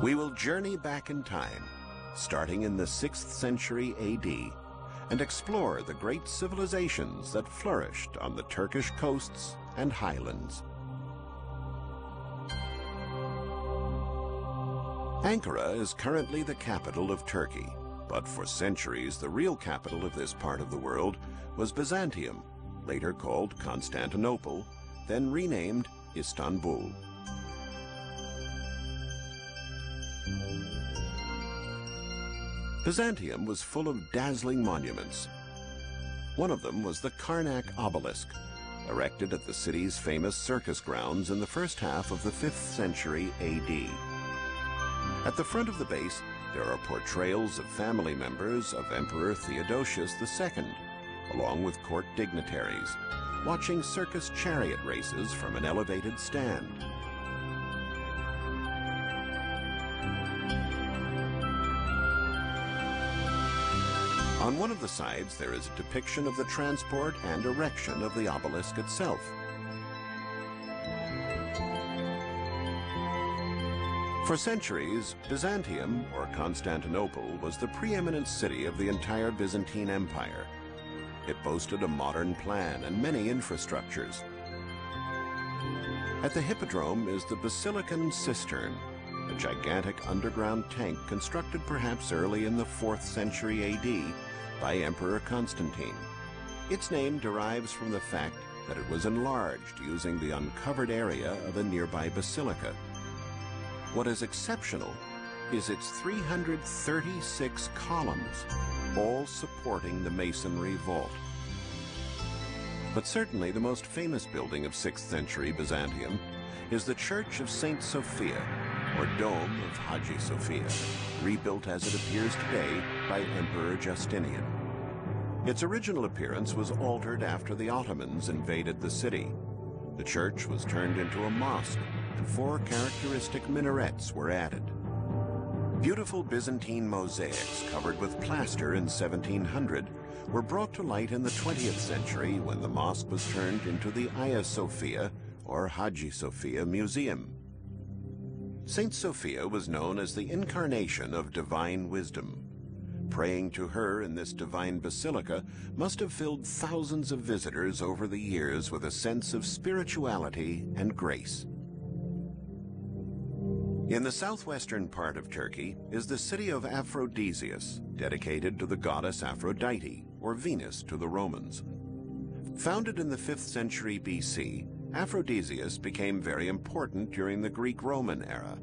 We will journey back in time, starting in the 6th century AD, and explore the great civilizations that flourished on the Turkish coasts and highlands. Ankara is currently the capital of Turkey, but for centuries the real capital of this part of the world was Byzantium, later called Constantinople, then renamed Istanbul. Byzantium was full of dazzling monuments. One of them was the Karnak obelisk, erected at the city's famous circus grounds in the first half of the 5th century AD. At the front of the base, there are portrayals of family members of Emperor Theodosius II, along with court dignitaries, watching circus chariot races from an elevated stand. On one of the sides, there is a depiction of the transport and erection of the obelisk itself. For centuries, Byzantium, or Constantinople, was the preeminent city of the entire Byzantine Empire. It boasted a modern plan and many infrastructures. At the Hippodrome is the Basilican Cistern, a gigantic underground tank constructed perhaps early in the 4th century AD by Emperor Constantine. Its name derives from the fact that it was enlarged using the uncovered area of a nearby basilica. What is exceptional is its 336 columns, all supporting the masonry vault. But certainly the most famous building of 6th century Byzantium is the Church of St. Sophia, or Dome of Hagia Sophia, rebuilt as it appears today by Emperor Justinian. Its original appearance was altered after the Ottomans invaded the city. The church was turned into a mosque, and 4 characteristic minarets were added. Beautiful Byzantine mosaics covered with plaster in 1700 were brought to light in the 20th century when the mosque was turned into the Hagia Sophia, or Hagia Sophia Museum. Saint Sophia was known as the incarnation of divine wisdom. Praying to her in this divine basilica must have filled thousands of visitors over the years with a sense of spirituality and grace. In the southwestern part of Turkey is the city of Aphrodisias, dedicated to the goddess Aphrodite, or Venus to the Romans. Founded in the 5th century BC, Aphrodisias became very important during the Greek-Roman era.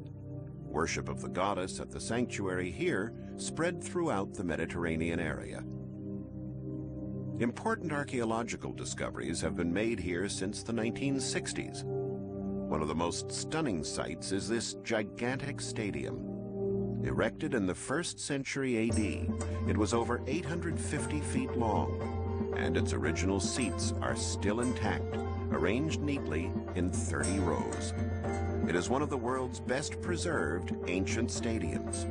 Worship of the goddess at the sanctuary here spread throughout the Mediterranean area. Important archaeological discoveries have been made here since the 1960s. One of the most stunning sights is this gigantic stadium. Erected in the 1st century AD, it was over 850 feet long, and its original seats are still intact, arranged neatly in 30 rows. It is one of the world's best preserved ancient stadiums.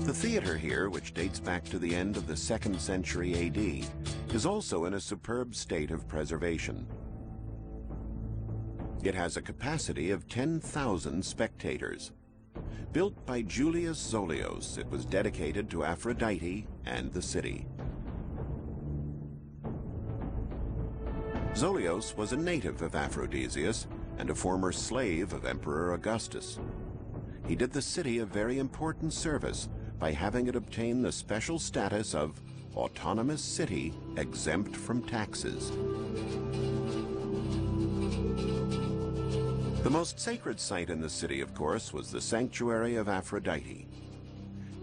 The theater here, which dates back to the end of the 2nd century AD, is also in a superb state of preservation. It has a capacity of 10,000 spectators. Built by Julius Zolios, it was dedicated to Aphrodite and the city. Zolios was a native of Aphrodisias and a former slave of Emperor Augustus. He did the city a very important service by having it obtain the special status of autonomous city exempt from taxes. The most sacred site in the city, of course, was the sanctuary of Aphrodite.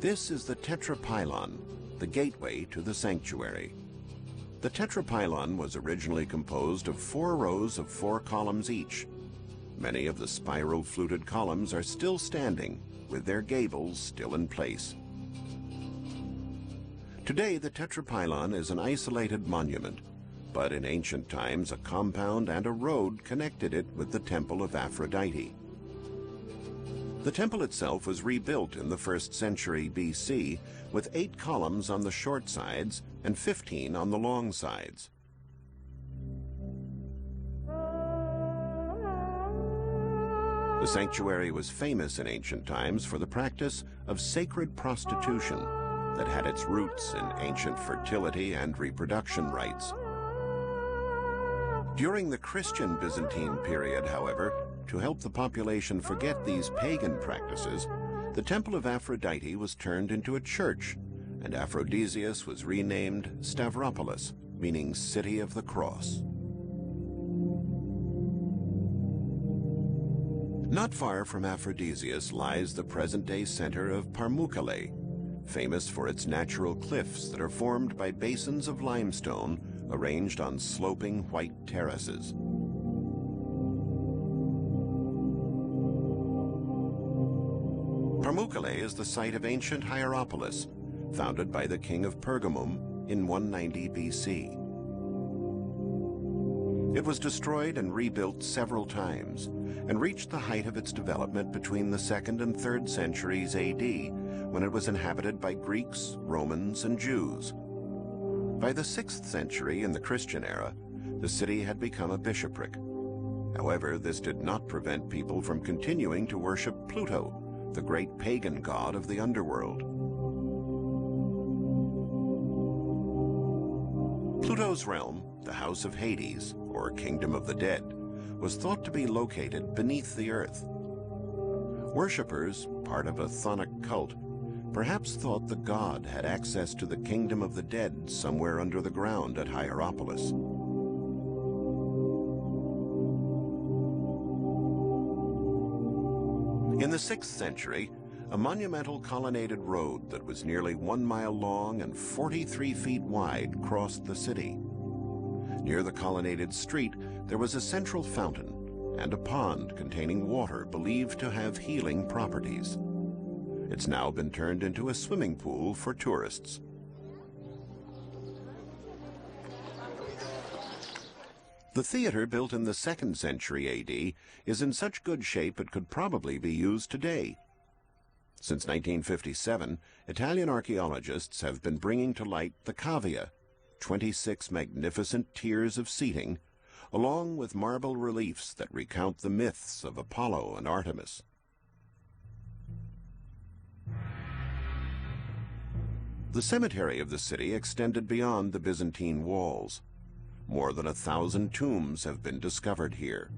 This is the tetrapylon, the gateway to the sanctuary. The tetrapylon was originally composed of 4 rows of 4 columns each. Many of the spiral fluted columns are still standing, with their gables still in place. Today, the tetrapylon is an isolated monument, but in ancient times a compound and a road connected it with the temple of Aphrodite. The temple itself was rebuilt in the 1st century BC with 8 columns on the short sides and 15 on the long sides. The sanctuary was famous in ancient times for the practice of sacred prostitution that had its roots in ancient fertility and reproduction rites. During the Christian Byzantine period, however, to help the population forget these pagan practices, the Temple of Aphrodite was turned into a church, and Aphrodisias was renamed Stavropolis, meaning City of the Cross. Not far from Aphrodisias lies the present-day center of Pamukkale, famous for its natural cliffs that are formed by basins of limestone arranged on sloping white terraces. Pamukkale is the site of ancient Hierapolis, founded by the king of Pergamum in 190 BC. It was destroyed and rebuilt several times and reached the height of its development between the 2nd and 3rd centuries AD, when it was inhabited by Greeks, Romans, and Jews. By the 6th century, in the Christian era, the city had become a bishopric. However, this did not prevent people from continuing to worship Pluto, the great pagan god of the underworld. Pluto's realm, the House of Hades, or Kingdom of the Dead, was thought to be located beneath the earth. Worshippers, part of a chthonic cult, perhaps thought the god had access to the Kingdom of the Dead somewhere under the ground at Hierapolis. In the 6th century, a monumental colonnaded road that was nearly 1 mile long and 43 feet wide crossed the city. Near the colonnaded street, there was a central fountain and a pond containing water believed to have healing properties. It's now been turned into a swimming pool for tourists. The theater, built in the 2nd century AD, is in such good shape it could probably be used today. Since 1957, Italian archaeologists have been bringing to light the cavea, 26 magnificent tiers of seating, along with marble reliefs that recount the myths of Apollo and Artemis. The cemetery of the city extended beyond the Byzantine walls. More than 1,000 tombs have been discovered here.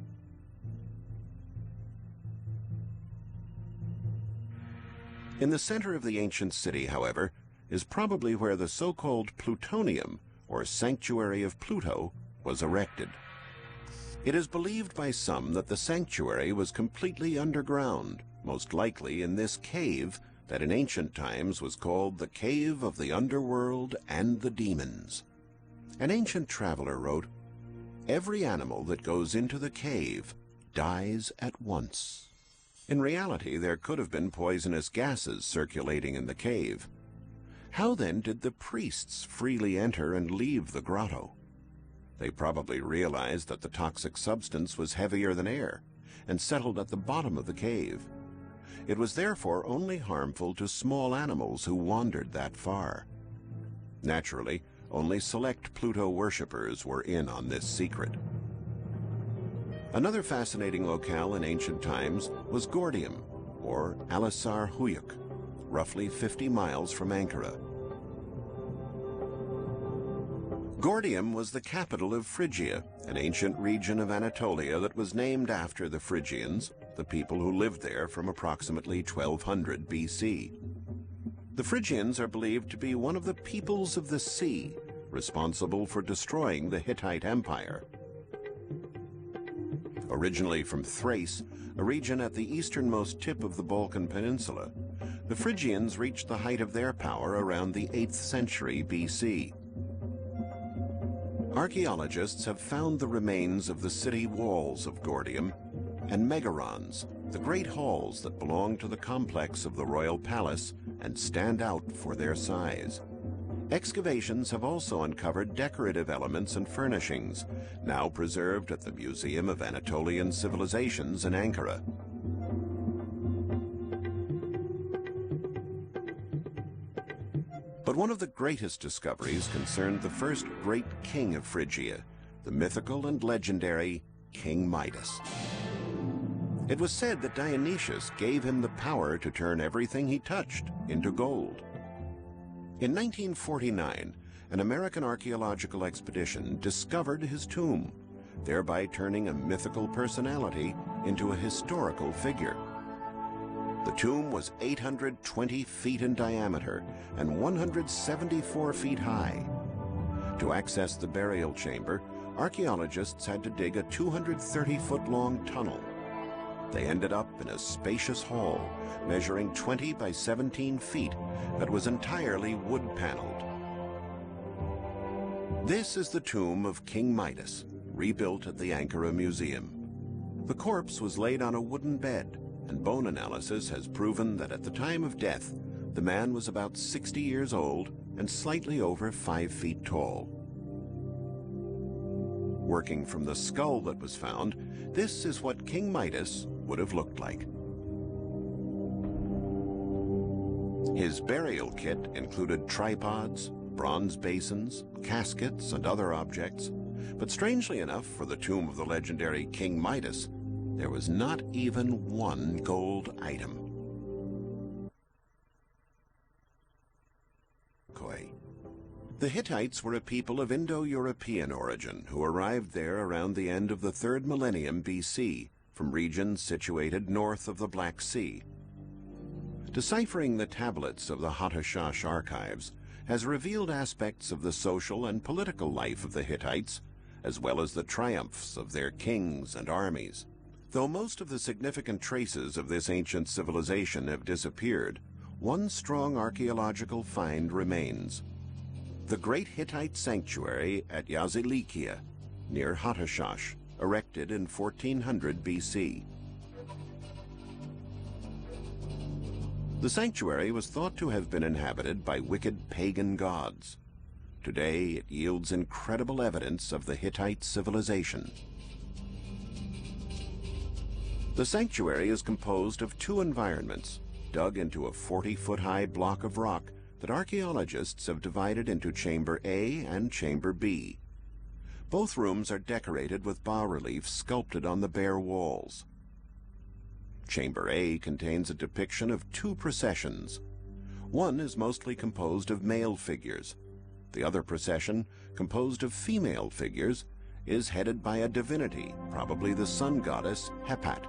In the center of the ancient city, however, is probably where the so-called Plutonium, or Sanctuary of Pluto, was erected. It is believed by some that the sanctuary was completely underground, most likely in this cave that in ancient times was called the Cave of the Underworld and the Demons. An ancient traveler wrote, "Every animal that goes into the cave dies at once." In reality, there could have been poisonous gases circulating in the cave. How then did the priests freely enter and leave the grotto? They probably realized that the toxic substance was heavier than air and settled at the bottom of the cave. It was therefore only harmful to small animals who wandered that far. Naturally, only select Pluto worshippers were in on this secret. Another fascinating locale in ancient times was Gordium, or Alisar Huyuk, roughly 50 miles from Ankara. Gordium was the capital of Phrygia, an ancient region of Anatolia that was named after the Phrygians, the people who lived there from approximately 1200 BC. The Phrygians are believed to be one of the peoples of the sea, responsible for destroying the Hittite Empire. Originally from Thrace, a region at the easternmost tip of the Balkan Peninsula, the Phrygians reached the height of their power around the 8th century BC. Archaeologists have found the remains of the city walls of Gordium and megarons, the great halls that belong to the complex of the royal palace and stand out for their size. Excavations have also uncovered decorative elements and furnishings, now preserved at the Museum of Anatolian Civilizations in Ankara. But one of the greatest discoveries concerned the first great king of Phrygia, the mythical and legendary King Midas. It was said that Dionysius gave him the power to turn everything he touched into gold. In 1949, an American archaeological expedition discovered his tomb, thereby turning a mythical personality into a historical figure. The tomb was 820 feet in diameter and 174 feet high. To access the burial chamber, archaeologists had to dig a 230-foot-long tunnel. They ended up in a spacious hall measuring 20 by 17 feet that was entirely wood-paneled. This is the tomb of King Midas, rebuilt at the Ankara Museum. The corpse was laid on a wooden bed, and bone analysis has proven that at the time of death, the man was about 60 years old and slightly over 5 feet tall. Working from the skull that was found, this is what King Midas would have looked like. His burial kit included tripods, bronze basins, caskets, and other objects, but strangely enough, for the tomb of the legendary King Midas, there was not even one gold item. The Hittites were a people of Indo-European origin who arrived there around the end of the 3rd millennium BC from regions situated north of the Black Sea. Deciphering the tablets of the Hattushash archives has revealed aspects of the social and political life of the Hittites, as well as the triumphs of their kings and armies. Though most of the significant traces of this ancient civilization have disappeared, one strong archaeological find remains: the great Hittite sanctuary at Yazilikia, near Hattushash, erected in 1400 BC. The sanctuary was thought to have been inhabited by wicked pagan gods. Today, it yields incredible evidence of the Hittite civilization. The sanctuary is composed of 2 environments, dug into a 40-foot-high block of rock that archaeologists have divided into Chamber A and Chamber B. Both rooms are decorated with bas-reliefs sculpted on the bare walls. Chamber A contains a depiction of 2 processions. One is mostly composed of male figures. The other procession, composed of female figures, is headed by a divinity, probably the sun goddess Hepat.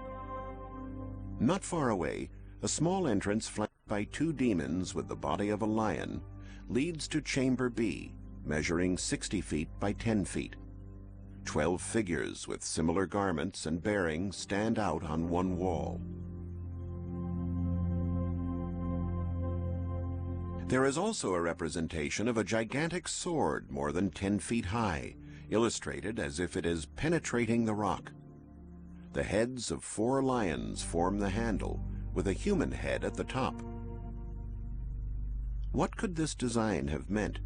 Not far away, a small entrance flanked by 2 demons with the body of a lion leads to Chamber B, measuring 60 feet by 10 feet. 12 figures with similar garments and bearings stand out on one wall. There is also a representation of a gigantic sword more than 10 feet high, illustrated as if it is penetrating the rock. The heads of 4 lions form the handle, with a human head at the top. What could this design have meant?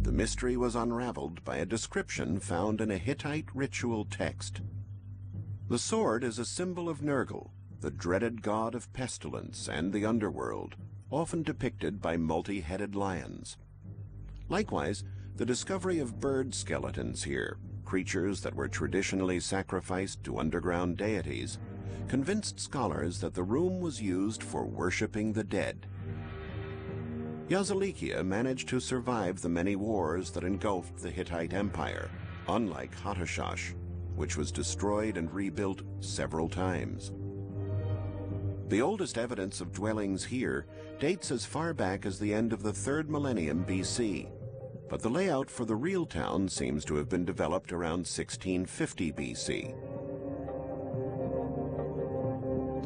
The mystery was unraveled by a description found in a Hittite ritual text. The sword is a symbol of Nergal, the dreaded god of pestilence and the underworld, often depicted by multi-headed lions. Likewise, the discovery of bird skeletons here, creatures that were traditionally sacrificed to underground deities, convinced scholars that the room was used for worshipping the dead. Yazilikia managed to survive the many wars that engulfed the Hittite Empire, unlike Hattushash, which was destroyed and rebuilt several times. The oldest evidence of dwellings here dates as far back as the end of the 3rd millennium BC, but the layout for the real town seems to have been developed around 1650 BC.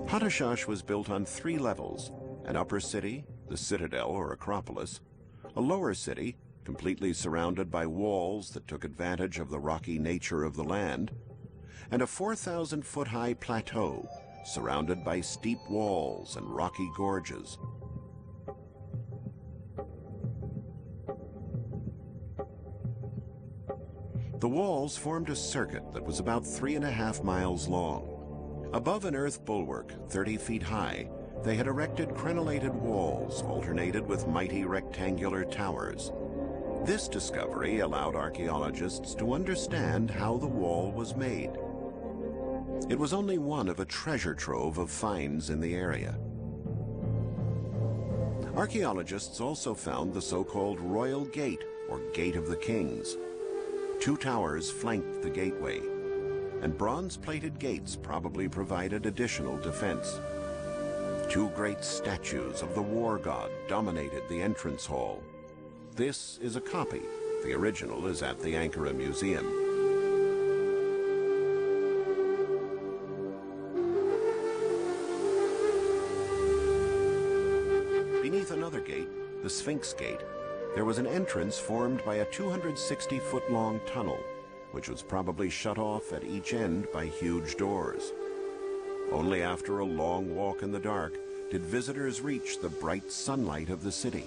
Hattushash was built on 3 levels: an upper city, the citadel or acropolis, a lower city, completely surrounded by walls that took advantage of the rocky nature of the land, and a 4,000-foot-high plateau surrounded by steep walls and rocky gorges. The walls formed a circuit that was about 3.5 miles long. Above an earth bulwark 30 feet high, they had erected crenellated walls alternated with mighty rectangular towers. This discovery allowed archaeologists to understand how the wall was made. It was only one of a treasure trove of finds in the area. Archaeologists also found the so-called Royal Gate, or Gate of the Kings. 2 towers flanked the gateway, and bronze-plated gates probably provided additional defense. 2 great statues of the war god dominated the entrance hall. This is a copy. The original is at the Ankara Museum. Beneath another gate, the Sphinx Gate, there was an entrance formed by a 260-foot-long tunnel, which was probably shut off at each end by huge doors. Only after a long walk in the dark did visitors reach the bright sunlight of the city.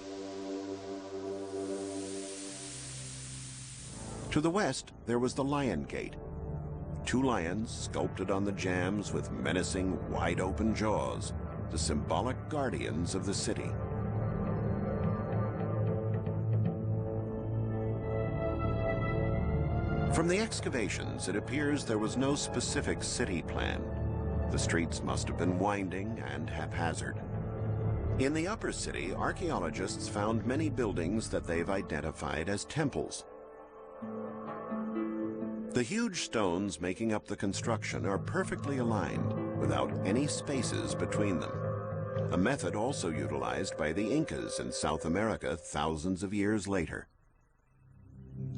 To the west, there was the Lion Gate. 2 lions sculpted on the jambs with menacing, wide-open jaws, the symbolic guardians of the city. From the excavations, it appears there was no specific city plan. The streets must have been winding and haphazard. In the upper city, archaeologists found many buildings that they've identified as temples. The huge stones making up the construction are perfectly aligned, without any spaces between them. A method also utilized by the Incas in South America thousands of years later.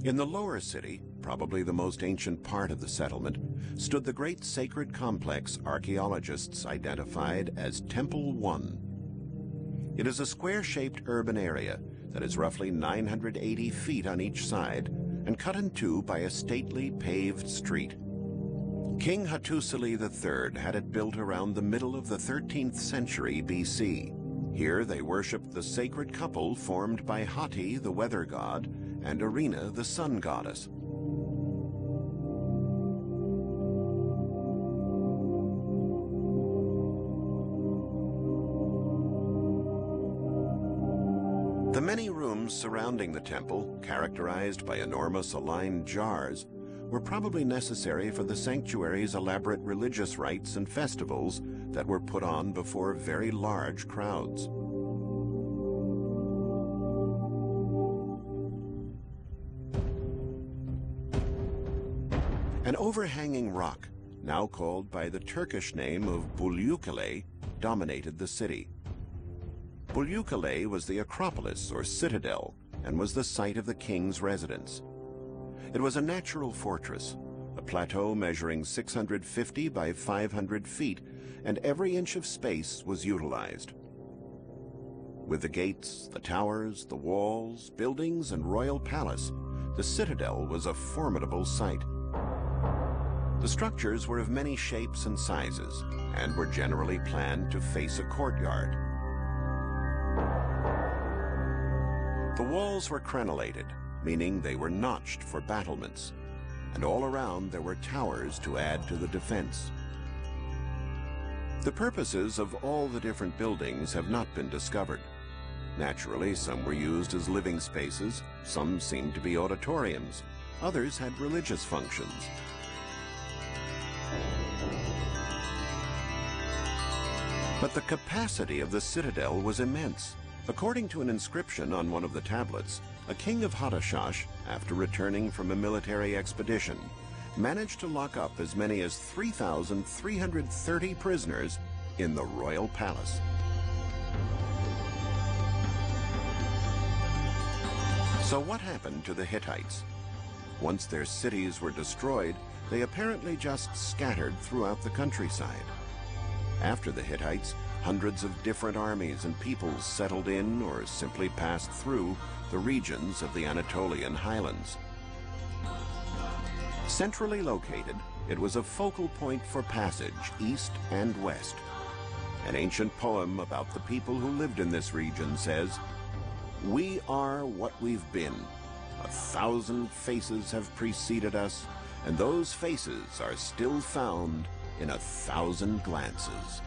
In the lower city, probably the most ancient part of the settlement, stood the great sacred complex archaeologists identified as Temple 1. It is a square-shaped urban area that is roughly 980 feet on each side and cut in 2 by a stately paved street. King Hattusili III had it built around the middle of the 13th century BC. Here they worshipped the sacred couple formed by Hati, the weather god, and Arena, the sun goddess. The many rooms surrounding the temple, characterized by enormous aligned jars, were probably necessary for the sanctuary's elaborate religious rites and festivals that were put on before very large crowds. An overhanging rock, now called by the Turkish name of Büyükale, dominated the city. Büyükale was the Acropolis, or citadel, and was the site of the king's residence. It was a natural fortress, a plateau measuring 650 by 500 feet, and every inch of space was utilized. With the gates, the towers, the walls, buildings, and royal palace, the citadel was a formidable site. The structures were of many shapes and sizes, and were generally planned to face a courtyard. The walls were crenellated, meaning they were notched for battlements, and all around there were towers to add to the defense. The purposes of all the different buildings have not been discovered. Naturally, some were used as living spaces, some seemed to be auditoriums, others had religious functions. But the capacity of the citadel was immense. According to an inscription on one of the tablets, a king of Hattashsh, after returning from a military expedition, managed to lock up as many as 3,330 prisoners in the royal palace. So what happened to the Hittites? Once their cities were destroyed, they apparently just scattered throughout the countryside. After the Hittites, hundreds of different armies and peoples settled in or simply passed through the regions of the Anatolian highlands. Centrally located, it was a focal point for passage east and west. An ancient poem about the people who lived in this region says, "We are what we've been. 1,000 faces have preceded us, and those faces are still found in 1,000 glances."